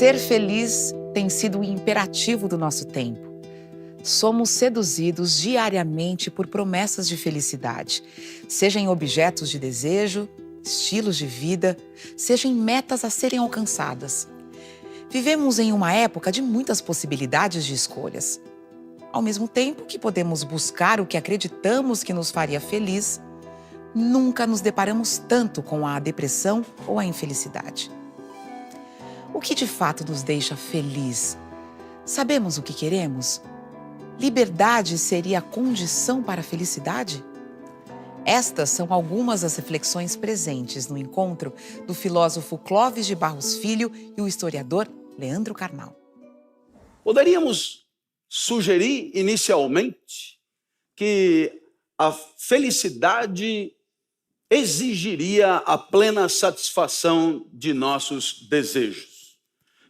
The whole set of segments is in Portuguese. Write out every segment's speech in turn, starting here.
Ser feliz tem sido o imperativo do nosso tempo. Somos seduzidos diariamente por promessas de felicidade, seja em objetos de desejo, estilos de vida, seja em metas a serem alcançadas. Vivemos em uma época de muitas possibilidades de escolhas. Ao mesmo tempo que podemos buscar o que acreditamos que nos faria feliz, nunca nos deparamos tanto com a depressão ou a infelicidade. O que de fato nos deixa feliz? Sabemos o que queremos? Liberdade seria a condição para a felicidade? Estas são algumas das reflexões presentes no encontro do filósofo Clóvis de Barros Filho e o historiador Leandro Carnal. Poderíamos sugerir inicialmente que a felicidade exigiria a plena satisfação de nossos desejos.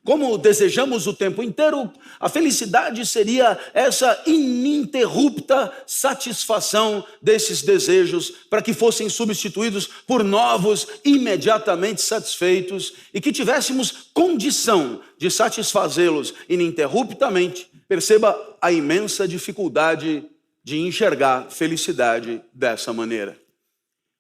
Como desejamos o tempo inteiro, a felicidade seria essa ininterrupta satisfação desses desejos para que fossem substituídos por novos imediatamente satisfeitos e que tivéssemos condição de satisfazê-los ininterruptamente. Perceba a imensa dificuldade de enxergar felicidade dessa maneira.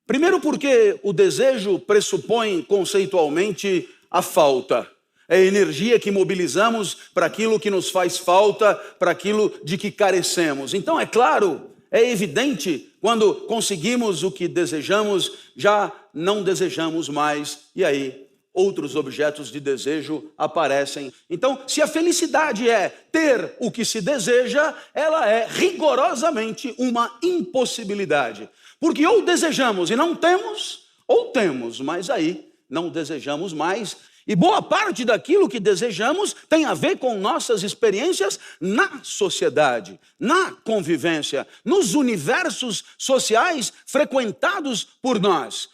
Primeiro porque o desejo pressupõe conceitualmente a falta. É a energia que mobilizamos para aquilo que nos faz falta, para aquilo de que carecemos. Então, é claro, é evidente, quando conseguimos o que desejamos, já não desejamos mais, e aí outros objetos de desejo aparecem. Então, se a felicidade é ter o que se deseja, ela é rigorosamente uma impossibilidade. Porque ou desejamos e não temos, ou temos, mas aí não desejamos mais. E boa parte daquilo que desejamos tem a ver com nossas experiências na sociedade, na convivência, nos universos sociais frequentados por nós.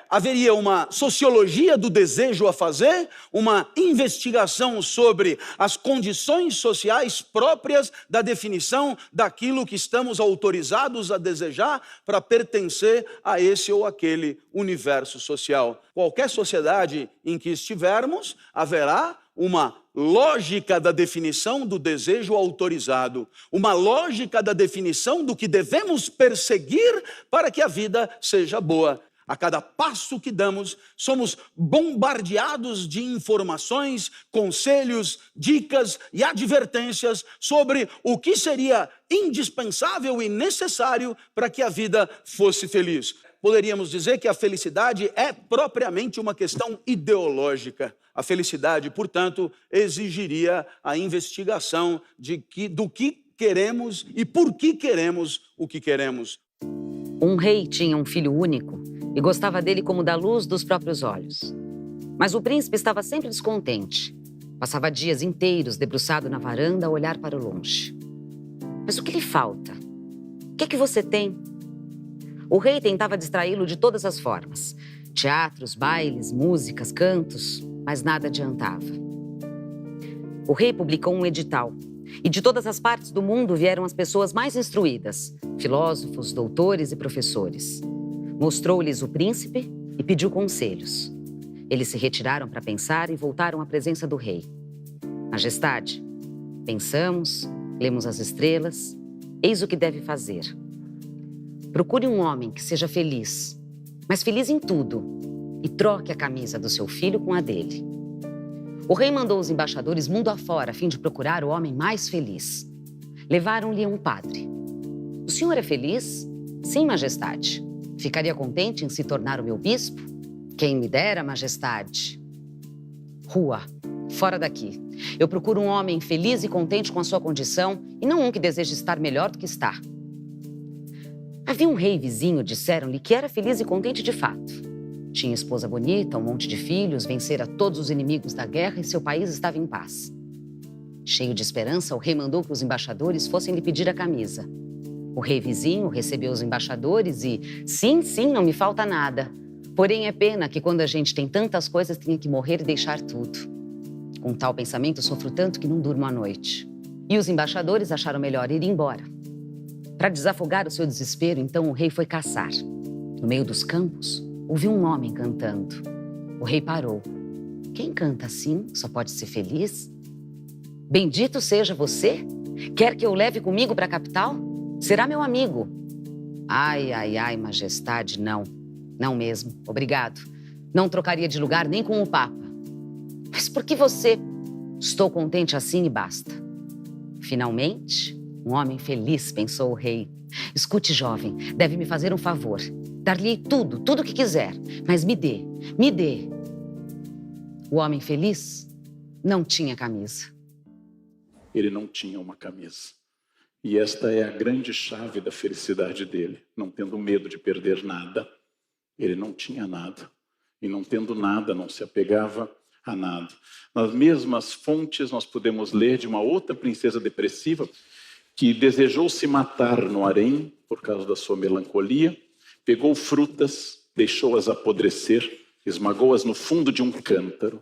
Haveria uma sociologia do desejo a fazer, uma investigação sobre as condições sociais próprias da definição daquilo que estamos autorizados a desejar para pertencer a esse ou aquele universo social. Qualquer sociedade em que estivermos, haverá uma lógica da definição do desejo autorizado, uma lógica da definição do que devemos perseguir para que a vida seja boa. A cada passo que damos, somos bombardeados de informações, conselhos, dicas e advertências sobre o que seria indispensável e necessário para que a vida fosse feliz. Poderíamos dizer que a felicidade é propriamente uma questão ideológica. A felicidade, portanto, exigiria a investigação do que queremos e por que queremos o que queremos. Um rei tinha um filho único e gostava dele como da luz dos próprios olhos. Mas o príncipe estava sempre descontente. Passava dias inteiros debruçado na varanda a olhar para o longe. Mas o que lhe falta? O que é que você tem? O rei tentava distraí-lo de todas as formas. Teatros, bailes, músicas, cantos, mas nada adiantava. O rei publicou um edital. E de todas as partes do mundo vieram as pessoas mais instruídas, filósofos, doutores e professores. Mostrou-lhes o príncipe e pediu conselhos. Eles se retiraram para pensar e voltaram à presença do rei. Majestade, pensamos, lemos as estrelas, eis o que deve fazer. Procure um homem que seja feliz, mas feliz em tudo, e troque a camisa do seu filho com a dele. O rei mandou os embaixadores mundo afora a fim de procurar o homem mais feliz. Levaram-lhe um padre. O senhor é feliz? Sim, majestade. Ficaria contente em se tornar o meu bispo? Quem me dera, majestade. Rua, fora daqui. Eu procuro um homem feliz e contente com a sua condição e não um que deseja estar melhor do que está. Havia um rei vizinho, disseram-lhe, que era feliz e contente de fato. Tinha esposa bonita, um monte de filhos, vencera todos os inimigos da guerra e seu país estava em paz. Cheio de esperança, o rei mandou que os embaixadores fossem lhe pedir a camisa. O rei vizinho recebeu os embaixadores e, sim, não me falta nada. Porém, é pena que quando a gente tem tantas coisas, tenha que morrer e deixar tudo. Com tal pensamento, sofro tanto que não durmo à noite. E os embaixadores acharam melhor ir embora. Para desafogar o seu desespero, então o rei foi caçar. No meio dos campos, ouviu um homem cantando. O rei parou. Quem canta assim só pode ser feliz? Bendito seja você? Quer que eu leve comigo para a capital? Será meu amigo. Ai, ai, ai, majestade, não. Não mesmo, obrigado. Não trocaria de lugar nem com o Papa. Mas por que você? Estou contente assim e basta. Finalmente, um homem feliz, pensou o rei. Escute, jovem, deve me fazer um favor. Dar-lhe tudo o que quiser, mas me dê. O homem feliz não tinha camisa. Ele não tinha uma camisa. E esta é a grande chave da felicidade dele. Não tendo medo de perder nada, ele não tinha nada. E não tendo nada, não se apegava a nada. Nas mesmas fontes, nós podemos ler de uma outra princesa depressiva que desejou se matar no harém por causa da sua melancolia, pegou frutas, deixou-as apodrecer, esmagou-as no fundo de um cântaro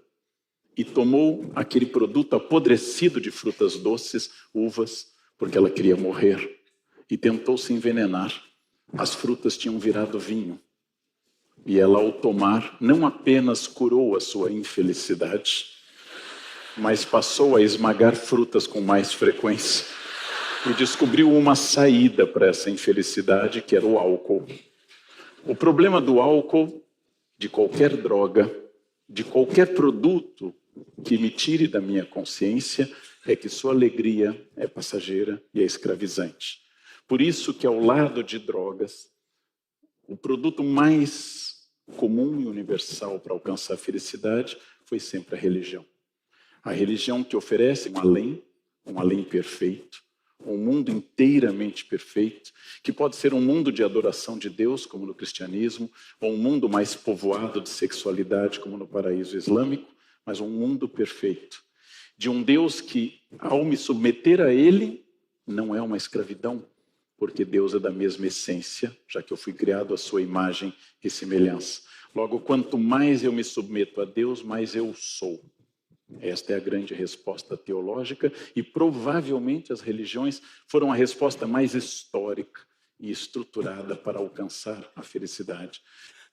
e tomou aquele produto apodrecido de frutas doces, uvas, porque ela queria morrer, e tentou se envenenar. As frutas tinham virado vinho. E ela, ao tomar, não apenas curou a sua infelicidade, mas passou a esmagar frutas com mais frequência e descobriu uma saída para essa infelicidade, que era o álcool. O problema do álcool, de qualquer droga, de qualquer produto que me tire da minha consciência, é que sua alegria é passageira e é escravizante. Por isso que, ao lado de drogas, o produto mais comum e universal para alcançar a felicidade foi sempre a religião. A religião que oferece um além perfeito, um mundo inteiramente perfeito, que pode ser um mundo de adoração de Deus, como no cristianismo, ou um mundo mais povoado de sexualidade, como no paraíso islâmico, mas um mundo perfeito, de um Deus que, ao me submeter a Ele, não é uma escravidão, porque Deus é da mesma essência, já que eu fui criado à sua imagem e semelhança. Logo, quanto mais eu me submeto a Deus, mais eu sou. Esta é a grande resposta teológica e provavelmente as religiões foram a resposta mais histórica e estruturada para alcançar a felicidade.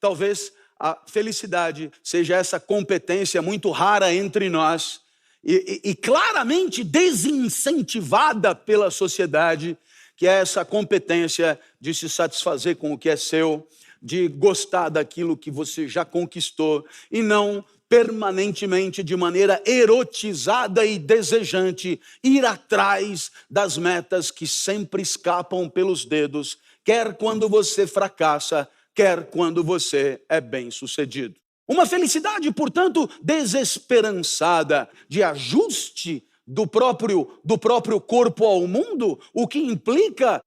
Talvez a felicidade seja essa competência muito rara entre nós e claramente desincentivada pela sociedade, que é essa competência de se satisfazer com o que é seu, de gostar daquilo que você já conquistou e não permanentemente, de maneira erotizada e desejante, ir atrás das metas que sempre escapam pelos dedos, quer quando você fracassa, quer quando você é bem-sucedido. Uma felicidade, portanto, desesperançada, de ajuste do próprio corpo ao mundo, o que implica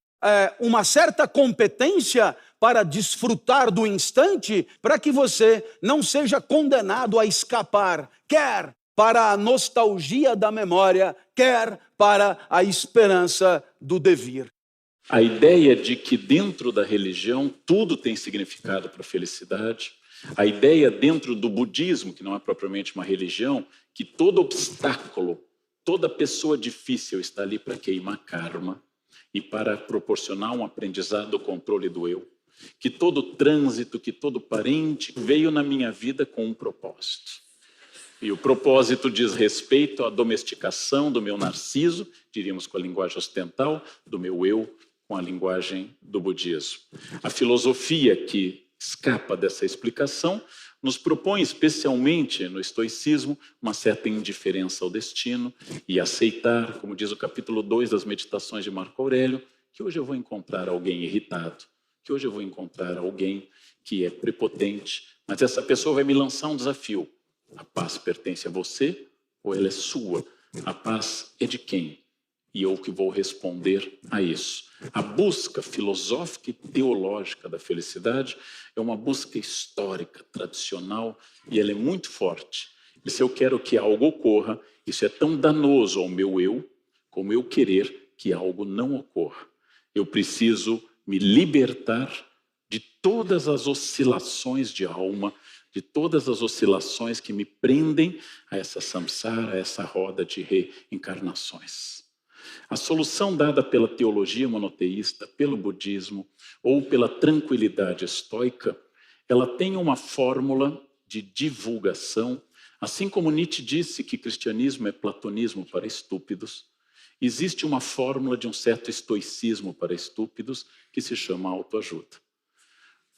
uma certa competência para desfrutar do instante, para que você não seja condenado a escapar, quer para a nostalgia da memória, quer para a esperança do devir. A ideia de que dentro da religião tudo tem significado para a felicidade, a ideia dentro do budismo, que não é propriamente uma religião, que todo obstáculo, toda pessoa difícil está ali para queimar karma e para proporcionar um aprendizado do controle do eu. Que todo trânsito, que todo parente veio na minha vida com um propósito. E o propósito diz respeito à domesticação do meu narciso, diríamos com a linguagem ocidental, do meu eu, com a linguagem do budismo. A filosofia que escapa dessa explicação nos propõe, especialmente no estoicismo, uma certa indiferença ao destino e aceitar, como diz o capítulo 2 das Meditações de Marco Aurélio, que hoje eu vou encontrar alguém irritado, que hoje eu vou encontrar alguém que é prepotente, mas essa pessoa vai me lançar um desafio. A paz pertence a você ou ela é sua? A paz é de quem? E eu que vou responder a isso. A busca filosófica e teológica da felicidade é uma busca histórica, tradicional, e ela é muito forte. E se eu quero que algo ocorra, isso é tão danoso ao meu eu, como eu querer que algo não ocorra. Eu preciso me libertar de todas as oscilações de alma, de todas as oscilações que me prendem a essa samsara, a essa roda de reencarnações. A solução dada pela teologia monoteísta, pelo budismo ou pela tranquilidade estoica, ela tem uma fórmula de divulgação Assim como Nietzsche disse que cristianismo é platonismo para estúpidos, existe uma fórmula de um certo estoicismo para estúpidos que se chama autoajuda.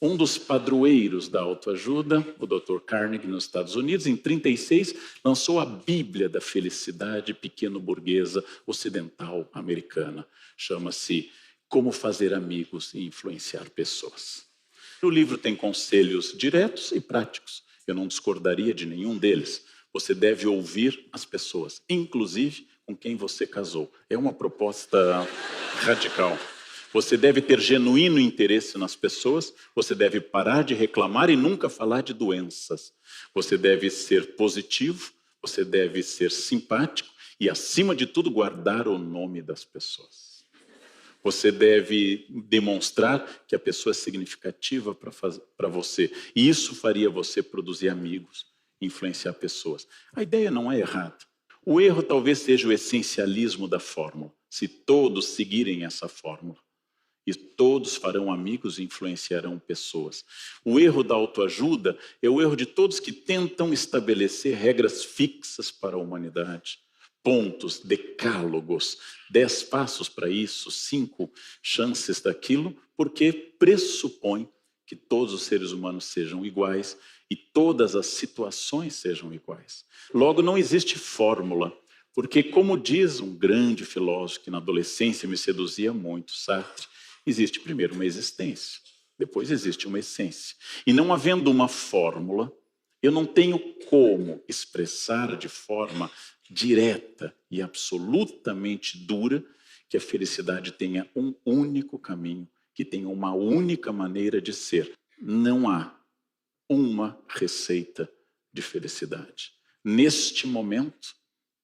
Um dos padroeiros da autoajuda, o Dr. Carnegie, nos Estados Unidos, em 1936, lançou a Bíblia da Felicidade Pequeno-Burguesa Ocidental Americana. Chama-se Como Fazer Amigos e Influenciar Pessoas. O livro tem conselhos diretos e práticos. Eu não discordaria de nenhum deles. Você deve ouvir as pessoas, inclusive com quem você casou. É uma proposta radical. Você deve ter genuíno interesse nas pessoas, você deve parar de reclamar e nunca falar de doenças. Você deve ser positivo, você deve ser simpático e, acima de tudo, guardar o nome das pessoas. Você deve demonstrar que a pessoa é significativa para você. E isso faria você produzir amigos, influenciar pessoas. A ideia não é errada. O erro talvez seja o essencialismo da fórmula, se todos seguirem essa fórmula. E todos farão amigos e influenciarão pessoas. O erro da autoajuda é o erro de todos que tentam estabelecer regras fixas para a humanidade. Pontos, decálogos, 10 passos para isso, 5 chances daquilo, porque pressupõe que todos os seres humanos sejam iguais e todas as situações sejam iguais. Logo, não existe fórmula, porque, como diz um grande filósofo que na adolescência me seduzia muito, Sartre, existe primeiro uma existência, depois existe uma essência. E não havendo uma fórmula, eu não tenho como expressar de forma direta e absolutamente dura que a felicidade tenha um único caminho, que tenha uma única maneira de ser. Não há uma receita de felicidade. Neste momento,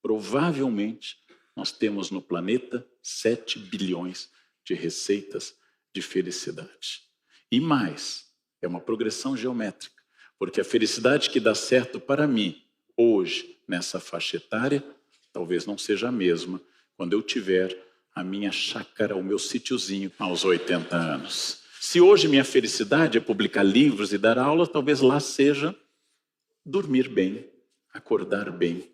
provavelmente, nós temos no planeta 7 bilhões de receitas de felicidade. E mais, é uma progressão geométrica, porque a felicidade que dá certo para mim, hoje, nessa faixa etária, talvez não seja a mesma quando eu tiver a minha chácara, o meu sítiozinho aos 80 anos. Se hoje minha felicidade é publicar livros e dar aulas, talvez lá seja dormir bem, acordar bem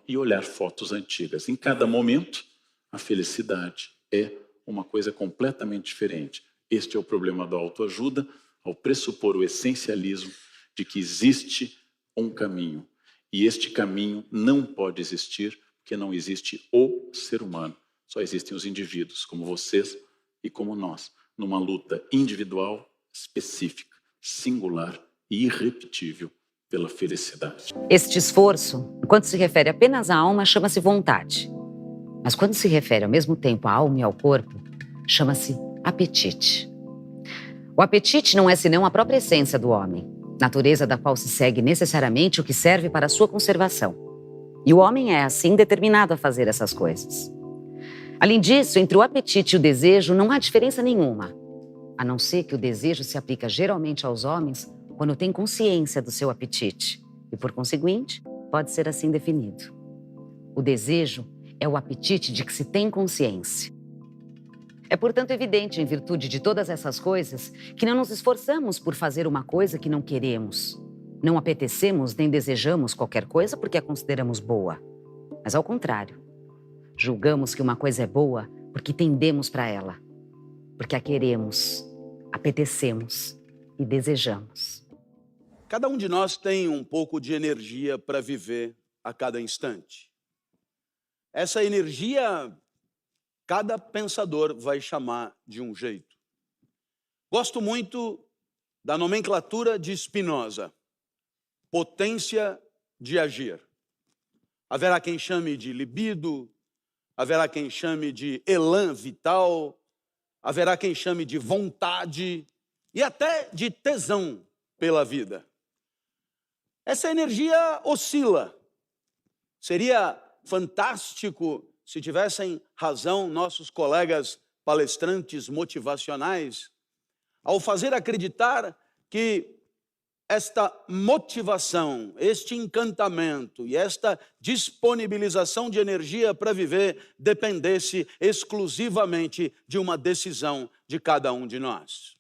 e olhar fotos antigas. Em cada momento, a felicidade é uma coisa completamente diferente. Este é o problema da autoajuda, ao pressupor o essencialismo de que existe um caminho. E este caminho não pode existir porque não existe o ser humano. Só existem os indivíduos, como vocês e como nós, numa luta individual, específica, singular e irrepetível pela felicidade. Este esforço, enquanto se refere apenas à alma, chama-se vontade. Mas quando se refere ao mesmo tempo à alma e ao corpo, chama-se apetite. O apetite não é senão a própria essência do homem, natureza da qual se segue necessariamente o que serve para a sua conservação. E o homem é, assim, determinado a fazer essas coisas. Além disso, entre o apetite e o desejo não há diferença nenhuma, a não ser que o desejo se aplica geralmente aos homens quando têm consciência do seu apetite e, por conseguinte, pode ser assim definido. O desejo é o apetite de que se tem consciência. É, portanto, evidente, em virtude de todas essas coisas, que não nos esforçamos por fazer uma coisa que não queremos. Não apetecemos nem desejamos qualquer coisa porque a consideramos boa. Mas, ao contrário, julgamos que uma coisa é boa porque tendemos para ela, porque a queremos, apetecemos e desejamos. Cada um de nós tem um pouco de energia para viver a cada instante. Essa energia, cada pensador vai chamar de um jeito. Gosto muito da nomenclatura de Spinoza, potência de agir. Haverá quem chame de libido, haverá quem chame de elan vital, haverá quem chame de vontade e até de tesão pela vida. Essa energia oscila. Seria fantástico se tivessem razão nossos colegas palestrantes motivacionais ao fazer acreditar que esta motivação, este encantamento e esta disponibilização de energia para viver dependesse exclusivamente de uma decisão de cada um de nós.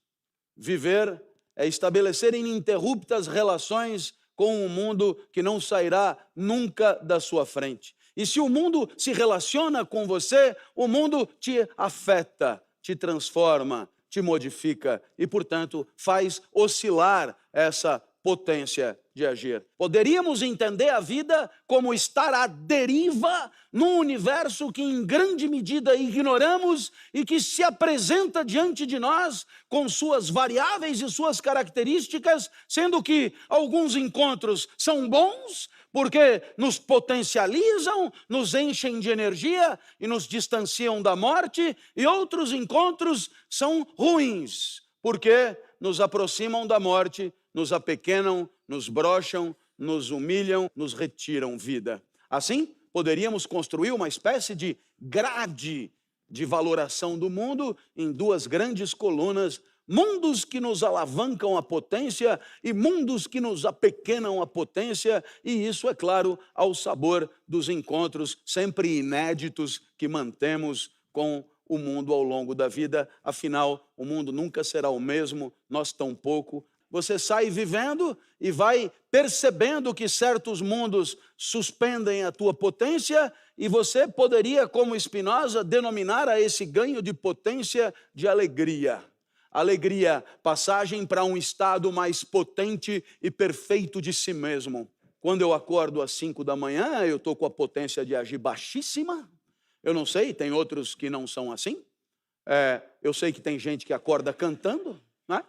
Viver é estabelecer ininterruptas relações com um mundo que não sairá nunca da sua frente. E se o mundo se relaciona com você, o mundo te afeta, te transforma, te modifica e, portanto, faz oscilar essa potência de agir. Poderíamos entender a vida como estar à deriva num universo que em grande medida ignoramos e que se apresenta diante de nós com suas variáveis e suas características, sendo que alguns encontros são bons porque nos potencializam, nos enchem de energia e nos distanciam da morte, e outros encontros são ruins porque nos aproximam da morte, nos apequenam, nos brocham, nos humilham, nos retiram vida. Assim, poderíamos construir uma espécie de grade de valoração do mundo em duas grandes colunas: mundos que nos alavancam a potência e mundos que nos apequenam a potência, e isso, é claro, ao sabor dos encontros sempre inéditos que mantemos com o mundo ao longo da vida. Afinal, o mundo nunca será o mesmo, nós tampouco. Você sai vivendo e vai percebendo que certos mundos suspendem a tua potência, e você poderia, como Spinoza, denominar a esse ganho de potência de alegria. Alegria, passagem para um estado mais potente e perfeito de si mesmo. Quando eu acordo às 5 da manhã, eu estou com a potência de agir baixíssima. Eu não sei, tem outros que não são assim. Eu sei que tem gente que acorda cantando, né?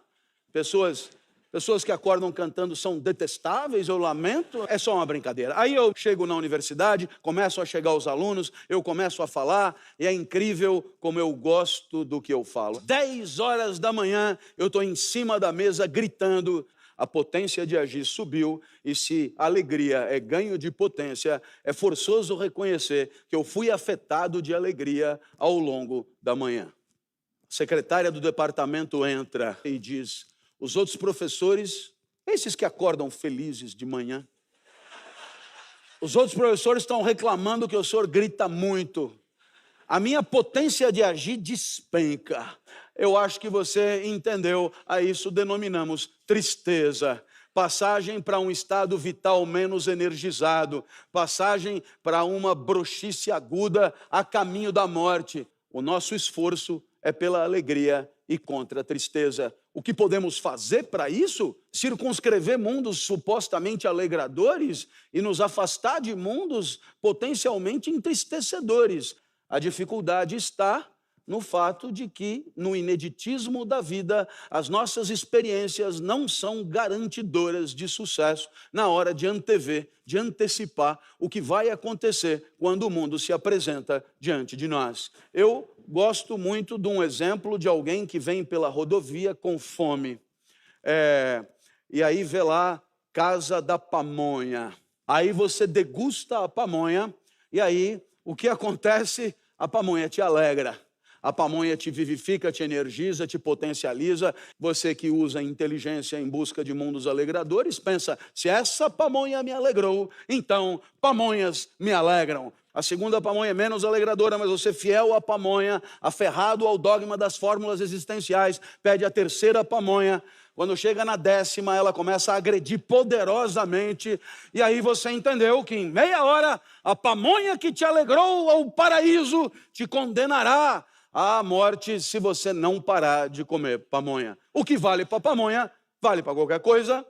Pessoas que acordam cantando são detestáveis, eu lamento, é só uma brincadeira. Aí eu chego na universidade, começam a chegar os alunos, eu começo a falar, e é incrível como eu gosto do que eu falo. 10 horas da manhã, eu estou em cima da mesa gritando. A potência de agir subiu, e se alegria é ganho de potência, é forçoso reconhecer que eu fui afetado de alegria ao longo da manhã. A secretária do departamento entra e diz: os outros professores, esses que acordam felizes de manhã, os outros professores estão reclamando que o senhor grita muito. A minha potência de agir despenca. Eu acho que você entendeu. A isso denominamos tristeza. Passagem para um estado vital menos energizado. Passagem para uma broxice aguda a caminho da morte. O nosso esforço é pela alegria e contra a tristeza. O que podemos fazer para isso? Circunscrever mundos supostamente alegradores e nos afastar de mundos potencialmente entristecedores. A dificuldade está no fato de que, no ineditismo da vida, as nossas experiências não são garantidoras de sucesso na hora de antever, de antecipar o que vai acontecer quando o mundo se apresenta diante de nós. Eu gosto muito de um exemplo de alguém que vem pela rodovia com fome. E aí vê lá, Casa da Pamonha. Aí você degusta a pamonha, e aí o que acontece? A pamonha te alegra. A pamonha te vivifica, te energiza, te potencializa. Você que usa a inteligência em busca de mundos alegradores, pensa: se essa pamonha me alegrou, então pamonhas me alegram. A segunda pamonha é menos alegradora, mas você, fiel à pamonha, aferrado ao dogma das fórmulas existenciais, pede a terceira pamonha. Quando chega na 10ª, ela começa a agredir poderosamente. E aí você entendeu que em meia hora, a pamonha que te alegrou ao paraíso te condenará à morte se você não parar de comer pamonha. O que vale para pamonha, vale para qualquer coisa.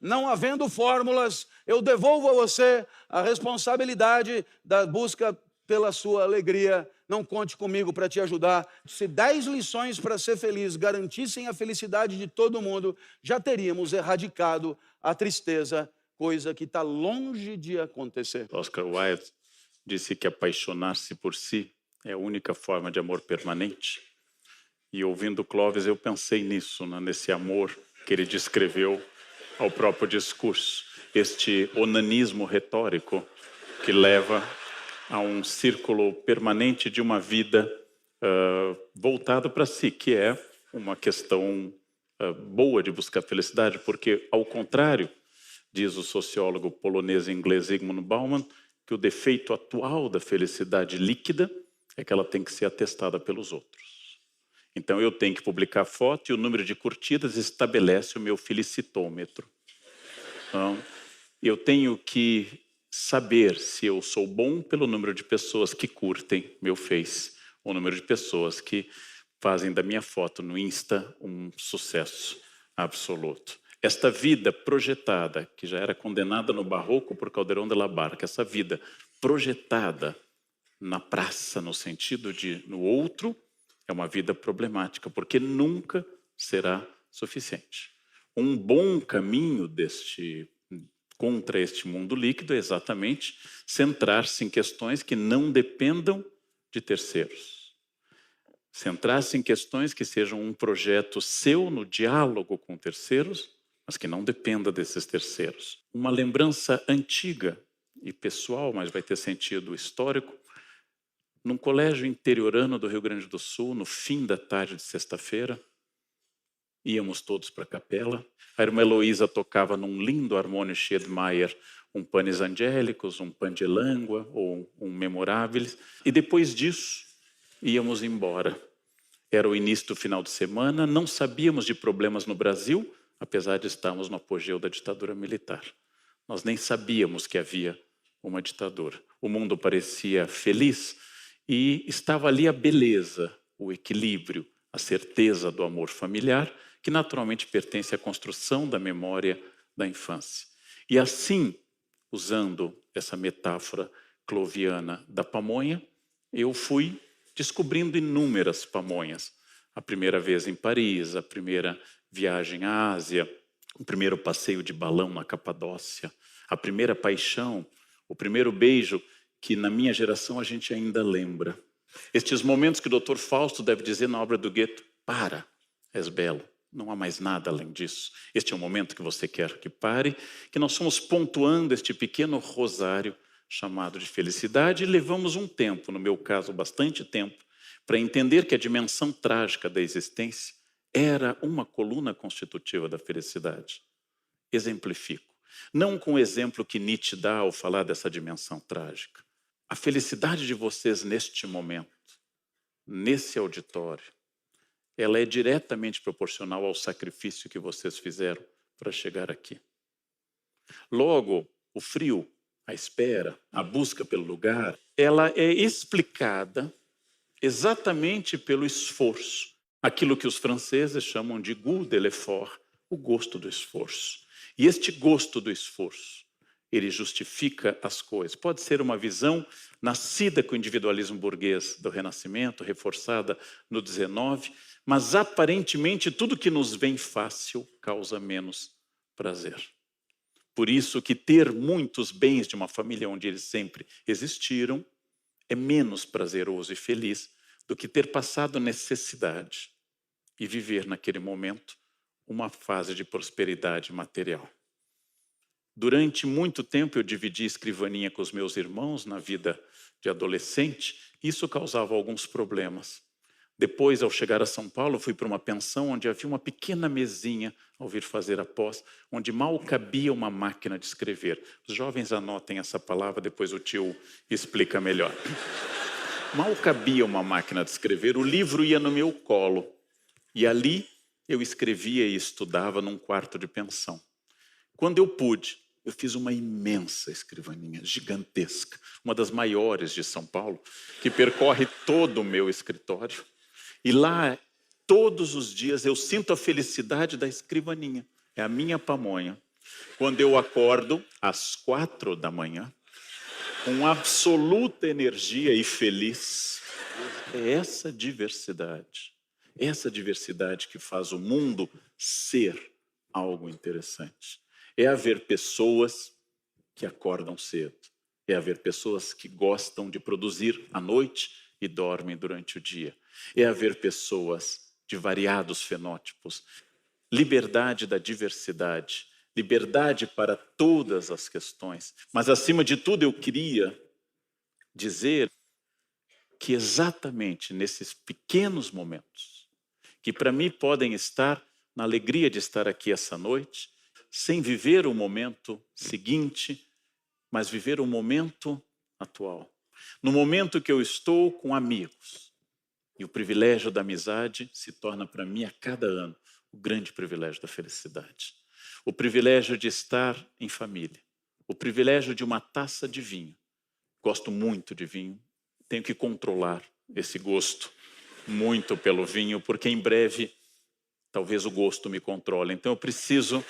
Não havendo fórmulas, eu devolvo a você a responsabilidade da busca pela sua alegria. Não conte comigo para te ajudar. Se 10 lições para ser feliz garantissem a felicidade de todo mundo, já teríamos erradicado a tristeza, coisa que está longe de acontecer. Oscar Wilde disse que apaixonar-se por si é a única forma de amor permanente. E ouvindo Clóvis, eu pensei nisso, nesse amor que ele descreveu ao próprio discurso. Este onanismo retórico que leva a um círculo permanente de uma vida voltada para si, que é uma questão boa de buscar felicidade, porque, ao contrário, diz o sociólogo polonês e inglês Zygmunt Bauman, que o defeito atual da felicidade líquida é que ela tem que ser atestada pelos outros. Então eu tenho que publicar foto e o número de curtidas estabelece o meu felicitômetro. Então, Eu tenho que saber se eu sou bom pelo número de pessoas que curtem meu Face, o número de pessoas que fazem da minha foto no Insta um sucesso absoluto. Esta vida projetada, que já era condenada no barroco por Calderón de la Barca, essa vida projetada na praça, no sentido de no outro, é uma vida problemática, porque nunca será suficiente. Um bom caminho contra este mundo líquido é exatamente centrar-se em questões que não dependam de terceiros. Centrar-se em questões que sejam um projeto seu no diálogo com terceiros, mas que não dependa desses terceiros. Uma lembrança antiga e pessoal, mas vai ter sentido histórico, num colégio interiorano do Rio Grande do Sul, no fim da tarde de sexta-feira, íamos todos para a capela. A irmã Heloísa tocava num lindo harmônio Schiedmeier, um Panis Angélicos, um Pandelangua ou um Memoráveis. E depois disso, íamos embora. Era o início do final de semana, não sabíamos de problemas no Brasil, apesar de estarmos no apogeu da ditadura militar. Nós nem sabíamos que havia uma ditadura. O mundo parecia feliz e estava ali a beleza, o equilíbrio, a certeza do amor familiar, que naturalmente pertence à construção da memória da infância. E assim, usando essa metáfora cloviana da pamonha, eu fui descobrindo inúmeras pamonhas. A primeira vez em Paris, a primeira viagem à Ásia, o primeiro passeio de balão na Capadócia, a primeira paixão, o primeiro beijo que na minha geração a gente ainda lembra. Estes momentos que o Dr. Fausto deve dizer na obra do Goethe: para, és belo, não há mais nada além disso. Este é o momento que você quer que pare, que nós fomos pontuando este pequeno rosário chamado de felicidade e levamos um tempo, no meu caso bastante tempo, para entender que a dimensão trágica da existência era uma coluna constitutiva da felicidade. Exemplifico. Não com o exemplo que Nietzsche dá ao falar dessa dimensão trágica. A felicidade de vocês neste momento, nesse auditório, ela é diretamente proporcional ao sacrifício que vocês fizeram para chegar aqui. Logo, o frio, a espera, a busca pelo lugar, ela é explicada exatamente pelo esforço. Aquilo que os franceses chamam de goût de l'effort, o gosto do esforço. E este gosto do esforço, ele justifica as coisas. Pode ser uma visão nascida com o individualismo burguês do Renascimento, reforçada no XIX, mas aparentemente tudo que nos vem fácil causa menos prazer. Por isso que ter muitos bens de uma família onde eles sempre existiram é menos prazeroso e feliz do que ter passado necessidade e viver naquele momento uma fase de prosperidade material. Durante muito tempo eu dividi escrivaninha com os meus irmãos na vida de adolescente, isso causava alguns problemas. Depois, ao chegar a São Paulo, fui para uma pensão onde havia uma pequena mesinha ao vir fazer a pós, onde mal cabia uma máquina de escrever. Os jovens anotem essa palavra, depois o tio explica melhor. Mal cabia uma máquina de escrever, o livro ia no meu colo. E ali eu escrevia e estudava num quarto de pensão. Quando eu pude, eu fiz uma imensa escrivaninha, gigantesca, uma das maiores de São Paulo, que percorre todo o meu escritório. E lá, todos os dias, eu sinto a felicidade da escrivaninha. É a minha pamonha. Quando eu acordo, às 4 da manhã, com absoluta energia e feliz, é essa diversidade que faz o mundo ser algo interessante. É haver pessoas que acordam cedo. É haver pessoas que gostam de produzir à noite e dormem durante o dia. É haver pessoas de variados fenótipos. Liberdade da diversidade. Liberdade para todas as questões. Mas, acima de tudo, eu queria dizer que exatamente nesses pequenos momentos, que para mim podem estar na alegria de estar aqui essa noite, sem viver o momento seguinte, mas viver o momento atual. No momento que eu estou com amigos, e o privilégio da amizade se torna para mim a cada ano o grande privilégio da felicidade. O privilégio de estar em família, o privilégio de uma taça de vinho. Gosto muito de vinho, tenho que controlar esse gosto muito pelo vinho, porque em breve talvez o gosto me controle. Então eu preciso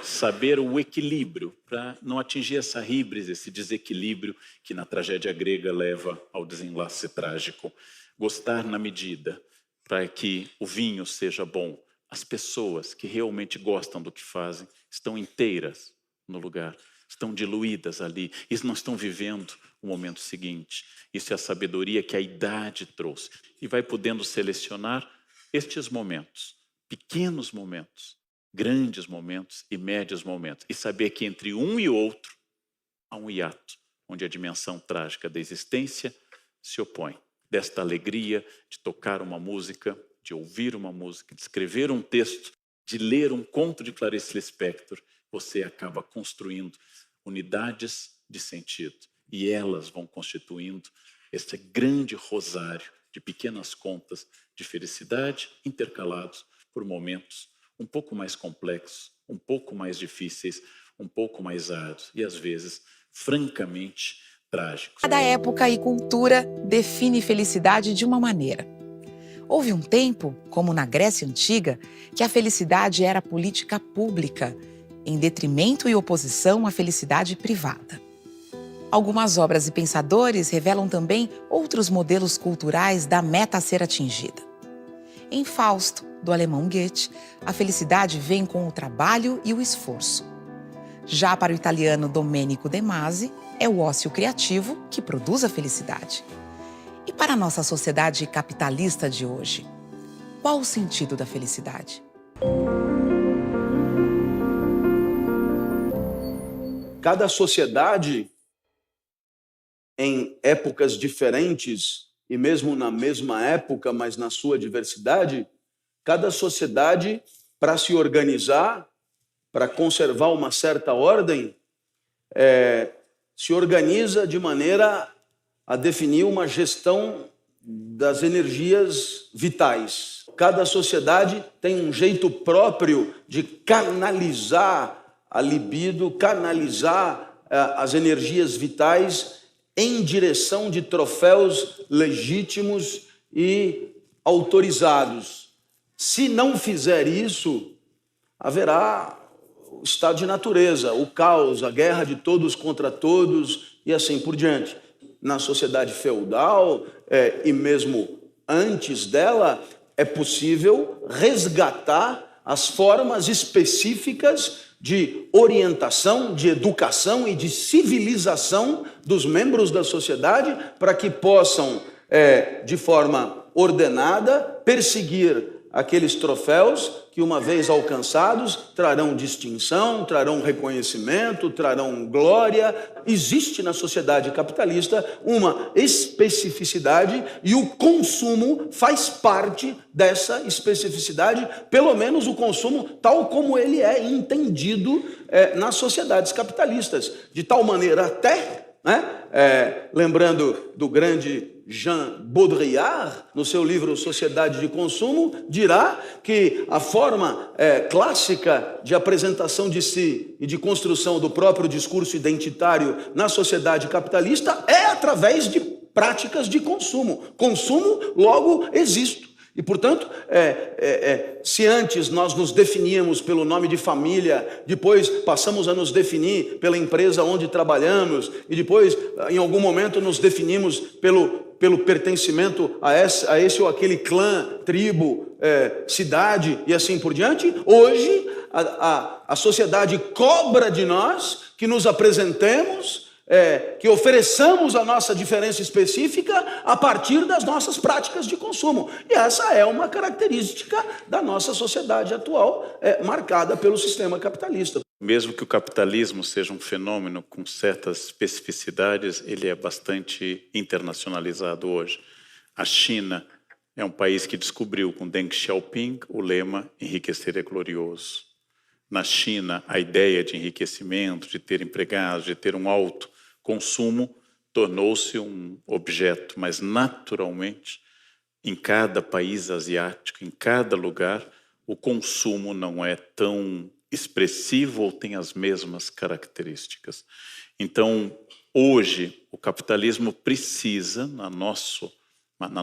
saber o equilíbrio para não atingir essa híbris, esse desequilíbrio que na tragédia grega leva ao desenlace trágico. Gostar na medida para que o vinho seja bom. As pessoas que realmente gostam do que fazem estão inteiras no lugar, estão diluídas ali e não estão vivendo o momento seguinte. Isso é a sabedoria que a idade trouxe. E vai podendo selecionar estes momentos, pequenos momentos, grandes momentos e médios momentos. E saber que entre um e outro há um hiato, onde a dimensão trágica da existência se opõe. Desta alegria de tocar uma música, de ouvir uma música, de escrever um texto, de ler um conto de Clarice Lispector, você acaba construindo unidades de sentido. E elas vão constituindo esse grande rosário de pequenas contas de felicidade intercalados por momentos um pouco mais complexos, um pouco mais difíceis, um pouco mais árduos e, às vezes, francamente trágicos. Cada época e cultura define felicidade de uma maneira. Houve um tempo, como na Grécia Antiga, que a felicidade era política pública, em detrimento e oposição à felicidade privada. Algumas obras e pensadores revelam também outros modelos culturais da meta a ser atingida. Em Fausto, do alemão Goethe, a felicidade vem com o trabalho e o esforço. Já para o italiano Domenico De Masi, é o ócio criativo que produz a felicidade. E para a nossa sociedade capitalista de hoje, qual o sentido da felicidade? Cada sociedade, em épocas diferentes, e mesmo na mesma época, mas na sua diversidade, cada sociedade, para se organizar, para conservar uma certa ordem, se organiza de maneira a definir uma gestão das energias vitais. Cada sociedade tem um jeito próprio de canalizar a libido, canalizar as energias vitais em direção de troféus legítimos e autorizados. Se não fizer isso, haverá o estado de natureza, o caos, a guerra de todos contra todos e assim por diante. Na sociedade feudal e mesmo antes dela, é possível resgatar as formas específicas de orientação, de educação e de civilização dos membros da sociedade para que possam, de forma ordenada, perseguir aqueles troféus que, uma vez alcançados, trarão distinção, trarão reconhecimento, trarão glória. Existe na sociedade capitalista uma especificidade e o consumo faz parte dessa especificidade, pelo menos o consumo tal como ele é entendido nas sociedades capitalistas, de tal maneira até, lembrando do grande Jean Baudrillard, no seu livro Sociedade de Consumo, dirá que a forma clássica de apresentação de si e de construção do próprio discurso identitário na sociedade capitalista é através de práticas de consumo. Consumo, logo existo. E, portanto, se antes nós nos definíamos pelo nome de família, depois passamos a nos definir pela empresa onde trabalhamos, e depois, em algum momento, nos definimos pelo pertencimento a esse ou aquele clã, tribo, cidade e assim por diante, hoje a sociedade cobra de nós que nos apresentemos, que ofereçamos a nossa diferença específica a partir das nossas práticas de consumo. E essa é uma característica da nossa sociedade atual, marcada pelo sistema capitalista. Mesmo que o capitalismo seja um fenômeno com certas especificidades, ele é bastante internacionalizado hoje. A China é um país que descobriu com Deng Xiaoping o lema "enriquecer é glorioso". Na China, a ideia de enriquecimento, de ter empregados, de ter um alto consumo, tornou-se um objeto, mas naturalmente, em cada país asiático, em cada lugar, o consumo não é tão expressivo ou tem as mesmas características. Então, hoje, o capitalismo precisa, na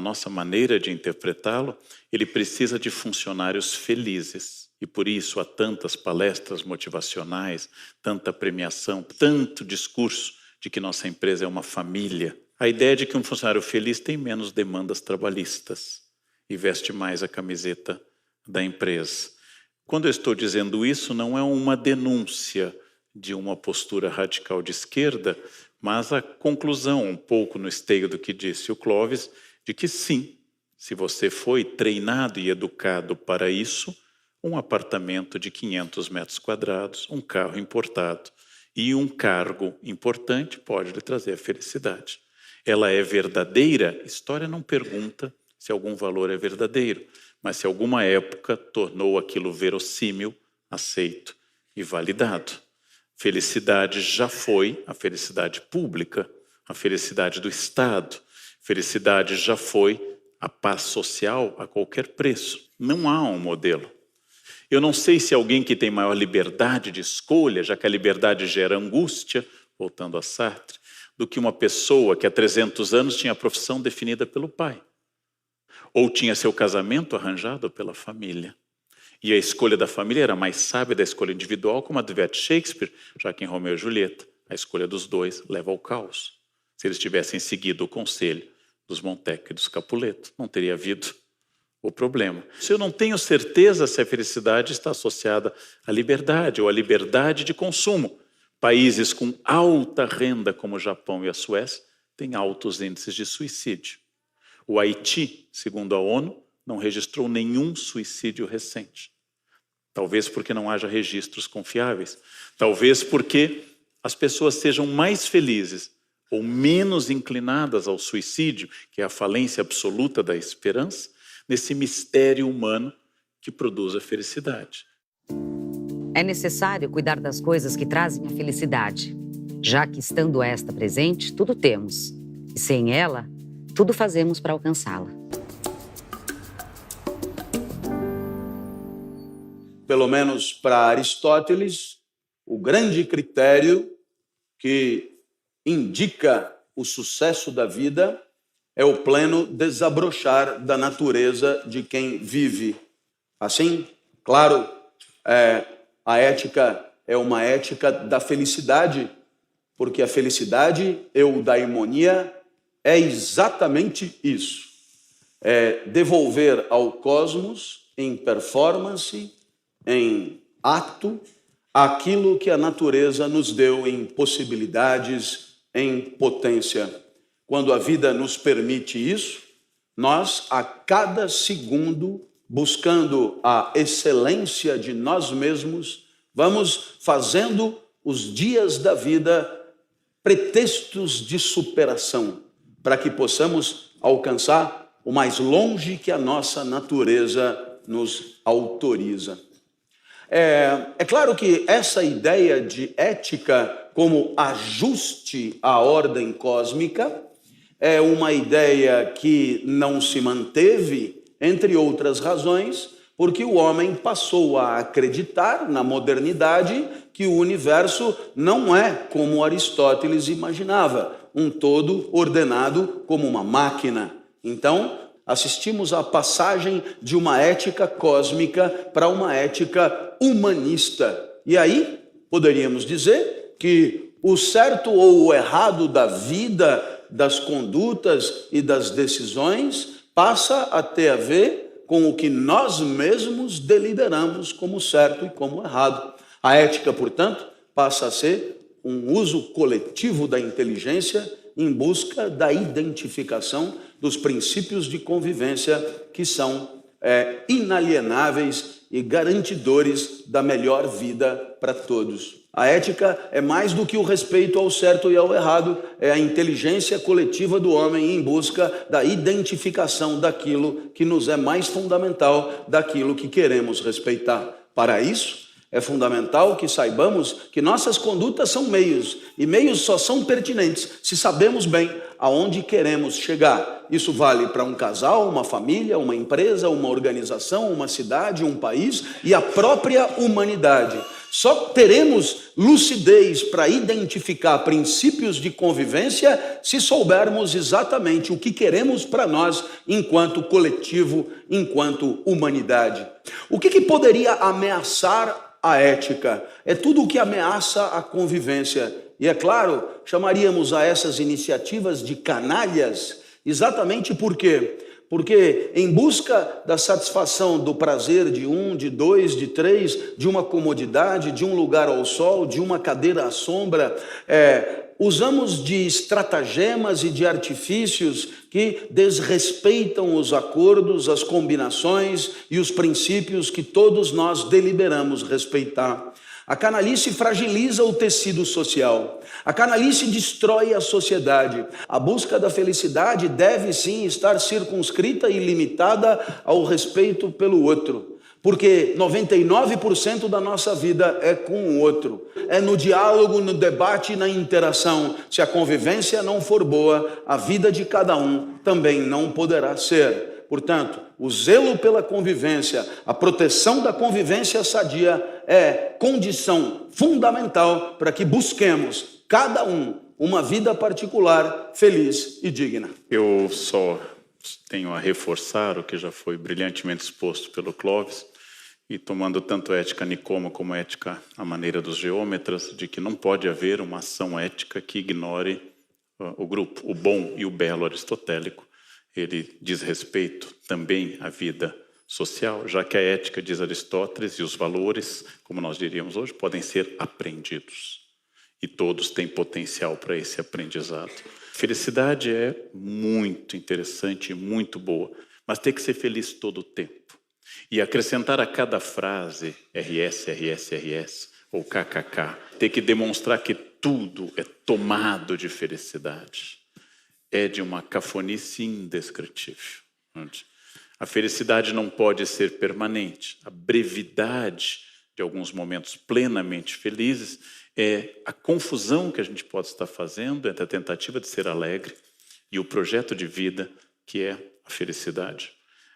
nossa maneira de interpretá-lo, ele precisa de funcionários felizes. E por isso há tantas palestras motivacionais, tanta premiação, tanto discurso de que nossa empresa é uma família. A ideia de que um funcionário feliz tem menos demandas trabalhistas e veste mais a camiseta da empresa. Quando eu estou dizendo isso, não é uma denúncia de uma postura radical de esquerda, mas a conclusão, um pouco no esteio do que disse o Clóvis, de que sim, se você foi treinado e educado para isso, um apartamento de 500 metros quadrados, um carro importado e um cargo importante pode lhe trazer a felicidade. Ela é verdadeira? História não pergunta se algum valor é verdadeiro, mas se alguma época tornou aquilo verossímil, aceito e validado. Felicidade já foi a felicidade pública, a felicidade do Estado. Felicidade já foi a paz social a qualquer preço. Não há um modelo. Eu não sei se alguém que tem maior liberdade de escolha, já que a liberdade gera angústia, voltando a Sartre, do que uma pessoa que há 300 anos tinha a profissão definida pelo pai. Ou tinha seu casamento arranjado pela família. E a escolha da família era mais sábia da escolha individual, como adverte Shakespeare, já que em Romeu e Julieta, a escolha dos dois leva ao caos. Se eles tivessem seguido o conselho dos Montecchi e dos Capuleto, não teria havido o problema. Se eu não tenho certeza se a felicidade está associada à liberdade ou à liberdade de consumo, países com alta renda como o Japão e a Suécia têm altos índices de suicídio. O Haiti, segundo a ONU, não registrou nenhum suicídio recente. Talvez porque não haja registros confiáveis. Talvez porque as pessoas sejam mais felizes ou menos inclinadas ao suicídio, que é a falência absoluta da esperança, nesse mistério humano que produz a felicidade. É necessário cuidar das coisas que trazem a felicidade, já que, estando esta presente, tudo temos, e sem ela, tudo fazemos para alcançá-la. Pelo menos para Aristóteles, o grande critério que indica o sucesso da vida é o pleno desabrochar da natureza de quem vive. Assim, claro, a ética é uma ética da felicidade, porque a felicidade, eudaimonia, é exatamente isso. É devolver ao cosmos, em performance, em ato, aquilo que a natureza nos deu em possibilidades, em potência. Quando a vida nos permite isso, nós, a cada segundo, buscando a excelência de nós mesmos, vamos fazendo os dias da vida pretextos de superação, para que possamos alcançar o mais longe que a nossa natureza nos autoriza. É claro que essa ideia de ética como ajuste à ordem cósmica é uma ideia que não se manteve, entre outras razões, porque o homem passou a acreditar na modernidade que o universo não é como Aristóteles imaginava, um todo ordenado como uma máquina. Então, assistimos à passagem de uma ética cósmica para uma ética humanista. E aí, poderíamos dizer que o certo ou o errado da vida, das condutas e das decisões passa a ter a ver com o que nós mesmos deliberamos como certo e como errado. A ética, portanto, passa a ser um uso coletivo da inteligência em busca da identificação dos princípios de convivência que são inalienáveis e garantidores da melhor vida para todos. A ética é mais do que o respeito ao certo e ao errado, é a inteligência coletiva do homem em busca da identificação daquilo que nos é mais fundamental, daquilo que queremos respeitar. Para isso, é fundamental que saibamos que nossas condutas são meios, e meios só são pertinentes se sabemos bem aonde queremos chegar. Isso vale para um casal, uma família, uma empresa, uma organização, uma cidade, um país e a própria humanidade. Só teremos lucidez para identificar princípios de convivência se soubermos exatamente o que queremos para nós enquanto coletivo, enquanto humanidade. O que poderia ameaçar a ética? É tudo o que ameaça a convivência. E é claro, chamaríamos a essas iniciativas de canalhas, exatamente por quê? Porque em busca da satisfação do prazer de um, de dois, de três, de uma comodidade, de um lugar ao sol, de uma cadeira à sombra, usamos de estratagemas e de artifícios que desrespeitam os acordos, as combinações e os princípios que todos nós deliberamos respeitar. A canalice fragiliza o tecido social. A canalice destrói a sociedade. A busca da felicidade deve sim estar circunscrita e limitada ao respeito pelo outro. Porque 99% da nossa vida é com o outro. É no diálogo, no debate e na interação. Se a convivência não for boa, a vida de cada um também não poderá ser. Portanto, o zelo pela convivência, a proteção da convivência sadia é condição fundamental para que busquemos, cada um, uma vida particular, feliz e digna. Eu só tenho a reforçar o que já foi brilhantemente exposto pelo Clóvis, e tomando tanto ética Nicômaco como ética à maneira dos geômetras, de que não pode haver uma ação ética que ignore o grupo, o bom e o belo aristotélico. Ele diz respeito também à vida social, já que a ética, diz Aristóteles, e os valores, como nós diríamos hoje, podem ser aprendidos. E todos têm potencial para esse aprendizado. Felicidade é muito interessante e muito boa, mas tem que ser feliz todo o tempo. E acrescentar a cada frase RS, RS, RS ou KKK, ter que demonstrar que tudo é tomado de felicidade. É de uma cafonice indescritível. A felicidade não pode ser permanente. A brevidade de alguns momentos plenamente felizes é a confusão que a gente pode estar fazendo entre a tentativa de ser alegre e o projeto de vida que é a felicidade.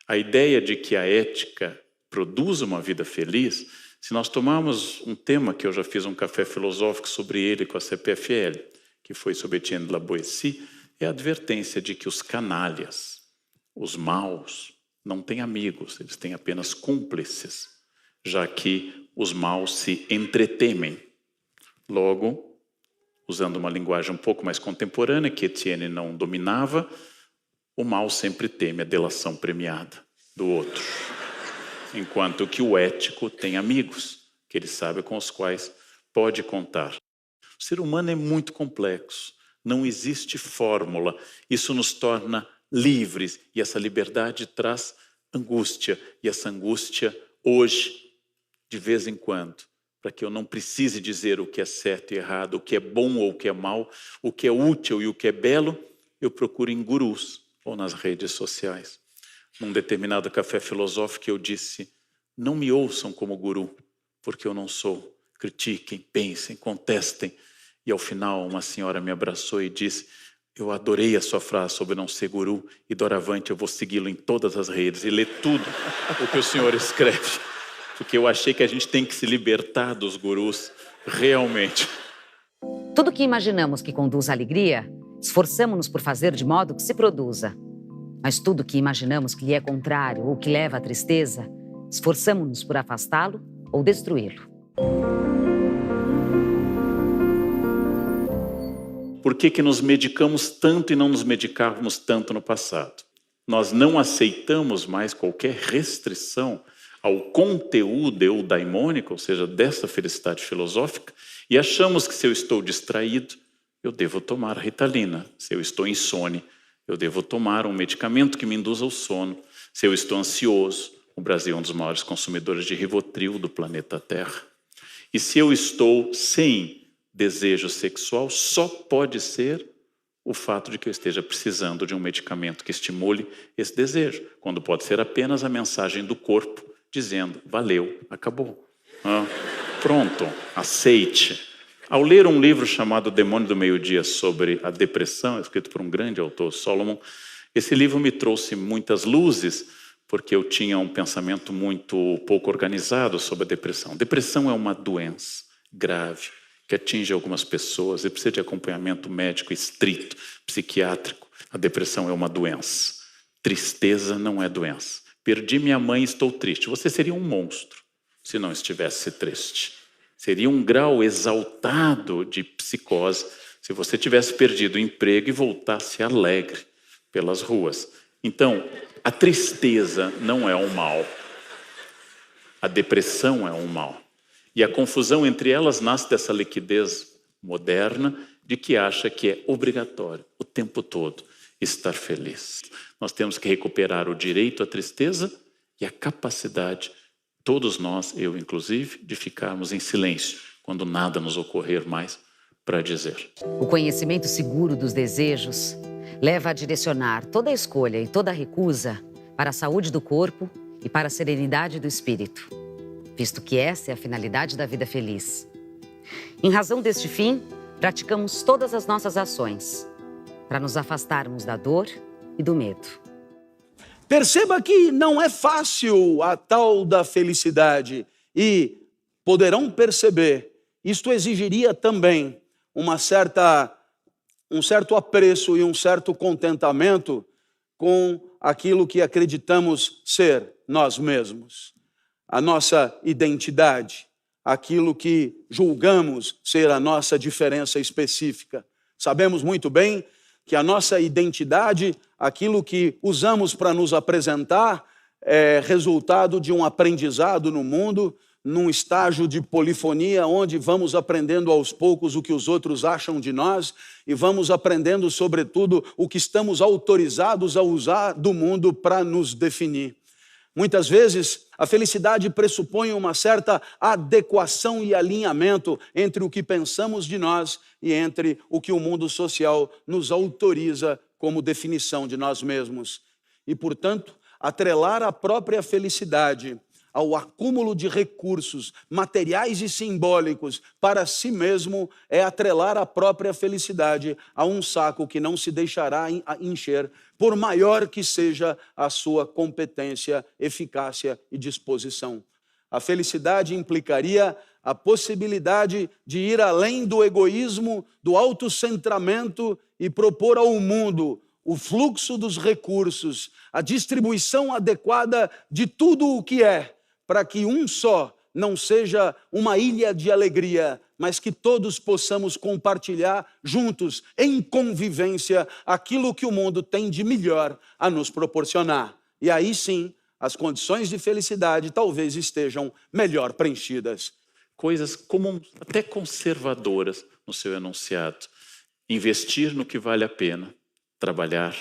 A ideia de que a ética produz uma vida feliz, se nós tomarmos um tema que eu já fiz um café filosófico sobre ele com a CPFL, que foi sobre Etienne de la Boétie, é a advertência de que os canalhas, os maus, não têm amigos, eles têm apenas cúmplices, já que os maus se entretemem. Logo, usando uma linguagem um pouco mais contemporânea, que Etienne não dominava, o mal sempre teme a delação premiada do outro, enquanto que o ético tem amigos, que ele sabe com os quais pode contar. O ser humano é muito complexo. Não existe fórmula. Isso nos torna livres e essa liberdade traz angústia. E essa angústia, hoje, de vez em quando, para que eu não precise dizer o que é certo e errado, o que é bom ou o que é mal, o que é útil e o que é belo, eu procuro em gurus ou nas redes sociais. Num determinado café filosófico eu disse, não me ouçam como guru, porque eu não sou. Critiquem, pensem, contestem. E ao final uma senhora me abraçou e disse, eu adorei a sua frase sobre não ser guru e doravante eu vou segui-lo em todas as redes e ler tudo o que o senhor escreve. Porque eu achei que a gente tem que se libertar dos gurus, realmente. Tudo que imaginamos que conduz à alegria, esforçamo-nos por fazer de modo que se produza. Mas tudo que imaginamos que lhe é contrário ou que leva à tristeza, esforçamo-nos por afastá-lo ou destruí-lo. Por que nos medicamos tanto e não nos medicávamos tanto no passado? Nós não aceitamos mais qualquer restrição ao conteúdo eudaimônico, ou seja, dessa felicidade filosófica, e achamos que se eu estou distraído, eu devo tomar Ritalina. Se eu estou insone, eu devo tomar um medicamento que me induza ao sono. Se eu estou ansioso, o Brasil é um dos maiores consumidores de Rivotril do planeta Terra. E se eu estou sem desejo sexual, só pode ser o fato de que eu esteja precisando de um medicamento que estimule esse desejo, quando pode ser apenas a mensagem do corpo dizendo, valeu, acabou. Pronto, aceite. Ao ler um livro chamado Demônio do Meio-Dia sobre a depressão, escrito por um grande autor, Solomon, esse livro me trouxe muitas luzes, porque eu tinha um pensamento muito pouco organizado sobre a depressão. Depressão é uma doença grave que atinge algumas pessoas e precisa de acompanhamento médico estrito, psiquiátrico. A depressão é uma doença. Tristeza não é doença. Perdi minha mãe e estou triste. Você seria um monstro se não estivesse triste. Seria um grau exaltado de psicose se você tivesse perdido o emprego e voltasse alegre pelas ruas. Então, a tristeza não é um mal. A depressão é um mal. E a confusão entre elas nasce dessa liquidez moderna de que acha que é obrigatório o tempo todo estar feliz. Nós temos que recuperar o direito à tristeza e a capacidade, todos nós, eu inclusive, de ficarmos em silêncio quando nada nos ocorrer mais para dizer. O conhecimento seguro dos desejos leva a direcionar toda a escolha e toda a recusa para a saúde do corpo e para a serenidade do espírito, visto que essa é a finalidade da vida feliz. Em razão deste fim, praticamos todas as nossas ações para nos afastarmos da dor e do medo. Perceba que não é fácil a tal da felicidade e poderão perceber, isto exigiria também um certo apreço e um certo contentamento com aquilo que acreditamos ser nós mesmos. A nossa identidade, aquilo que julgamos ser a nossa diferença específica. Sabemos muito bem que a nossa identidade, aquilo que usamos para nos apresentar, é resultado de um aprendizado no mundo, num estágio de polifonia, onde vamos aprendendo aos poucos o que os outros acham de nós e vamos aprendendo, sobretudo, o que estamos autorizados a usar do mundo para nos definir. Muitas vezes, a felicidade pressupõe uma certa adequação e alinhamento entre o que pensamos de nós e entre o que o mundo social nos autoriza como definição de nós mesmos. E, portanto, atrelar a própria felicidade ao acúmulo de recursos materiais e simbólicos para si mesmo é atrelar a própria felicidade a um saco que não se deixará encher, por maior que seja a sua competência, eficácia e disposição. A felicidade implicaria a possibilidade de ir além do egoísmo, do autocentramento e propor ao mundo o fluxo dos recursos, a distribuição adequada de tudo o que é, para que um só não seja uma ilha de alegria, mas que todos possamos compartilhar juntos, em convivência, aquilo que o mundo tem de melhor a nos proporcionar. E aí sim, as condições de felicidade talvez estejam melhor preenchidas. Coisas comuns, até conservadoras no seu enunciado. Investir no que vale a pena, trabalhar,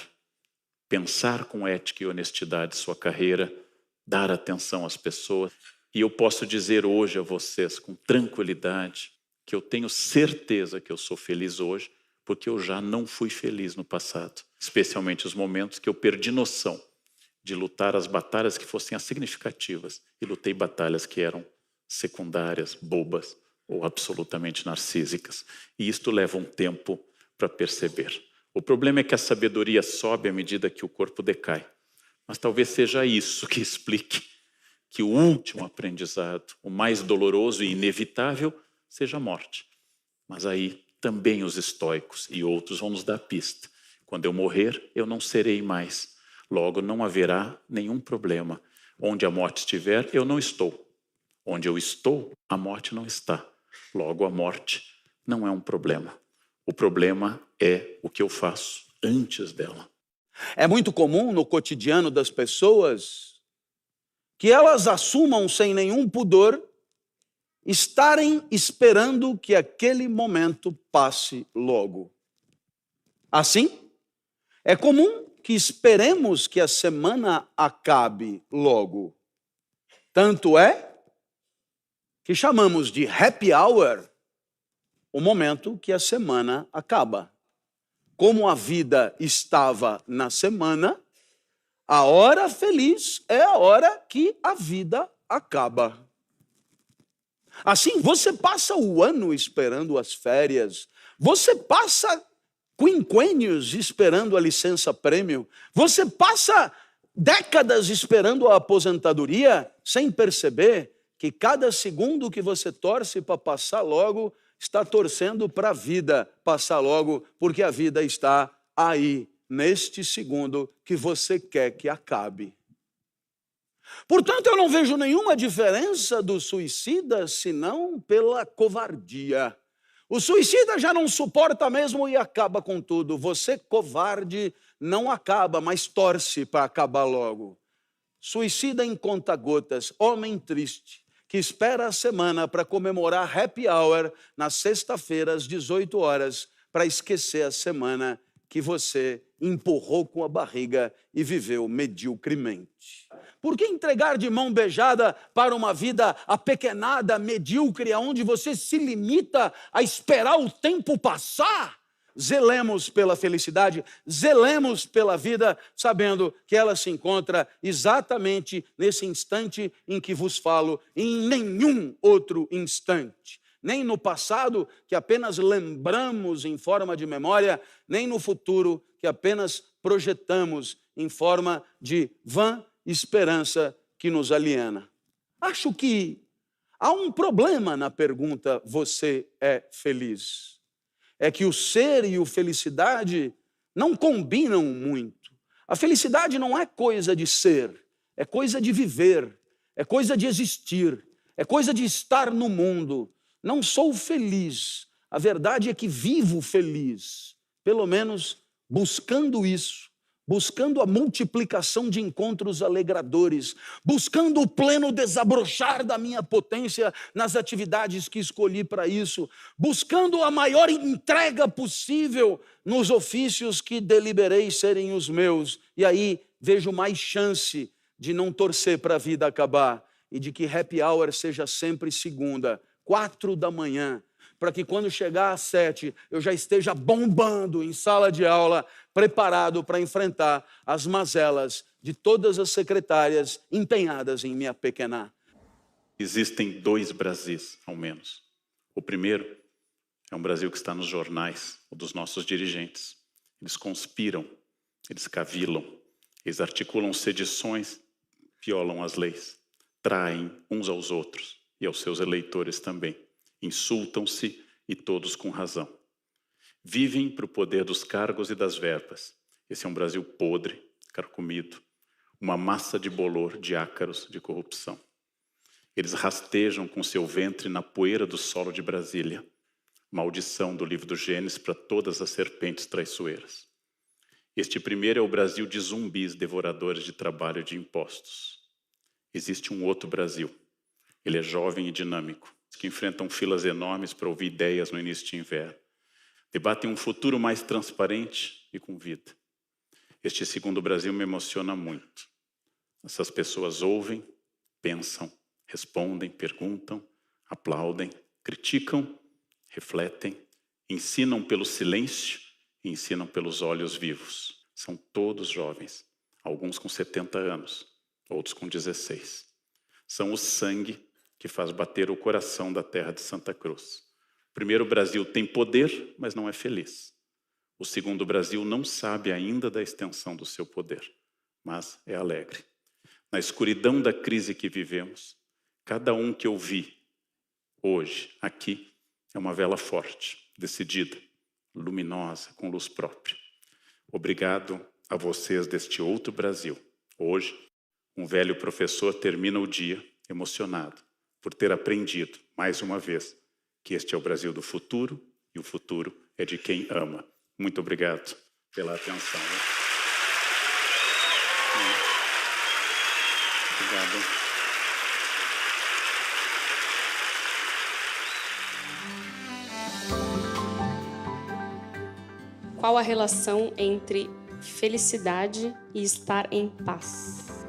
pensar com ética e honestidade sua carreira, dar atenção às pessoas. E eu posso dizer hoje a vocês com tranquilidade que eu tenho certeza que eu sou feliz hoje porque eu já não fui feliz no passado. Especialmente os momentos que eu perdi noção de lutar as batalhas que fossem as significativas e lutei batalhas que eram secundárias, bobas ou absolutamente narcísicas. E isto leva um tempo para perceber. O problema é que a sabedoria sobe à medida que o corpo decai. Mas talvez seja isso que explique que o último aprendizado, o mais doloroso e inevitável, seja a morte. Mas aí também os estoicos e outros vão nos dar pista. Quando eu morrer, eu não serei mais. Logo, não haverá nenhum problema. Onde a morte estiver, eu não estou. Onde eu estou, a morte não está. Logo, a morte não é um problema. O problema é o que eu faço antes dela. É muito comum no cotidiano das pessoas que elas assumam sem nenhum pudor estarem esperando que aquele momento passe logo. Assim, é comum que esperemos que a semana acabe logo. Tanto é que chamamos de happy hour o momento que a semana acaba. Como a vida estava na semana, a hora feliz é a hora que a vida acaba. Assim, você passa o ano esperando as férias, você passa quinquênios esperando a licença-prêmio, você passa décadas esperando a aposentadoria, sem perceber que cada segundo que você torce para passar logo, está torcendo para a vida passar logo, porque a vida está aí, neste segundo que você quer que acabe. Portanto, eu não vejo nenhuma diferença do suicida, senão pela covardia. O suicida já não suporta mesmo e acaba com tudo. Você, covarde, não acaba, mas torce para acabar logo. Suicida em conta-gotas, homem triste, que espera a semana para comemorar happy hour na sexta-feira às 18 horas, para esquecer a semana que você empurrou com a barriga e viveu mediocremente. Por que entregar de mão beijada para uma vida apequenada, medíocre, onde você se limita a esperar o tempo passar? Zelemos pela felicidade, zelemos pela vida, sabendo que ela se encontra exatamente nesse instante em que vos falo, em nenhum outro instante. Nem no passado, que apenas lembramos em forma de memória, nem no futuro, que apenas projetamos em forma de vã esperança que nos aliena. Acho que há um problema na pergunta: você é feliz? É que o ser e o felicidade não combinam muito. A felicidade não é coisa de ser, é coisa de viver, é coisa de existir, é coisa de estar no mundo. Não sou feliz, a verdade é que vivo feliz, pelo menos buscando isso, buscando a multiplicação de encontros alegradores, buscando o pleno desabrochar da minha potência nas atividades que escolhi para isso, buscando a maior entrega possível nos ofícios que deliberei serem os meus. E aí vejo mais chance de não torcer para a vida acabar e de que happy hour seja sempre segunda, 4 da manhã, para que quando chegar às 7, eu já esteja bombando em sala de aula, preparado para enfrentar as mazelas de todas as secretárias empenhadas em me apequenar. Existem 2 Brasis, ao menos. O primeiro é um Brasil que está nos jornais, o dos nossos dirigentes. Eles conspiram, eles cavilam, eles articulam sedições, violam as leis, traem uns aos outros e aos seus eleitores também. Insultam-se e todos com razão. Vivem para o poder dos cargos e das verbas. Esse é um Brasil podre, carcomido, uma massa de bolor, de ácaros, de corrupção. Eles rastejam com seu ventre na poeira do solo de Brasília. Maldição do livro do Gênesis para todas as serpentes traiçoeiras. Este primeiro é o Brasil de zumbis devoradores de trabalho e de impostos. Existe um outro Brasil. Ele é jovem e dinâmico, que enfrentam filas enormes para ouvir ideias no início de inverno. Debatem um futuro mais transparente e com vida. Este segundo Brasil me emociona muito. Essas pessoas ouvem, pensam, respondem, perguntam, aplaudem, criticam, refletem, ensinam pelo silêncio e ensinam pelos olhos vivos. São todos jovens, alguns com 70 anos, outros com 16. São o sangue que faz bater o coração da terra de Santa Cruz. O primeiro Brasil tem poder, mas não é feliz. O segundo Brasil não sabe ainda da extensão do seu poder, mas é alegre. Na escuridão da crise que vivemos, cada um que eu vi hoje, aqui, é uma vela forte, decidida, luminosa, com luz própria. Obrigado a vocês deste outro Brasil. Hoje, um velho professor termina o dia emocionado por ter aprendido, mais uma vez, que este é o Brasil do futuro e o futuro é de quem ama. Muito obrigado pela atenção. Obrigado. Qual a relação entre felicidade e estar em paz?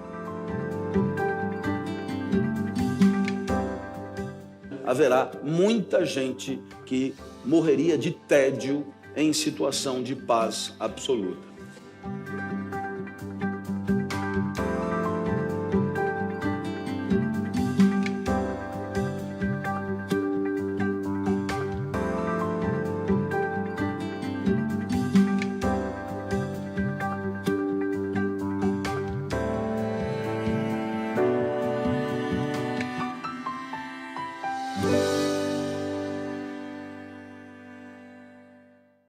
Haverá muita gente que morreria de tédio em situação de paz absoluta.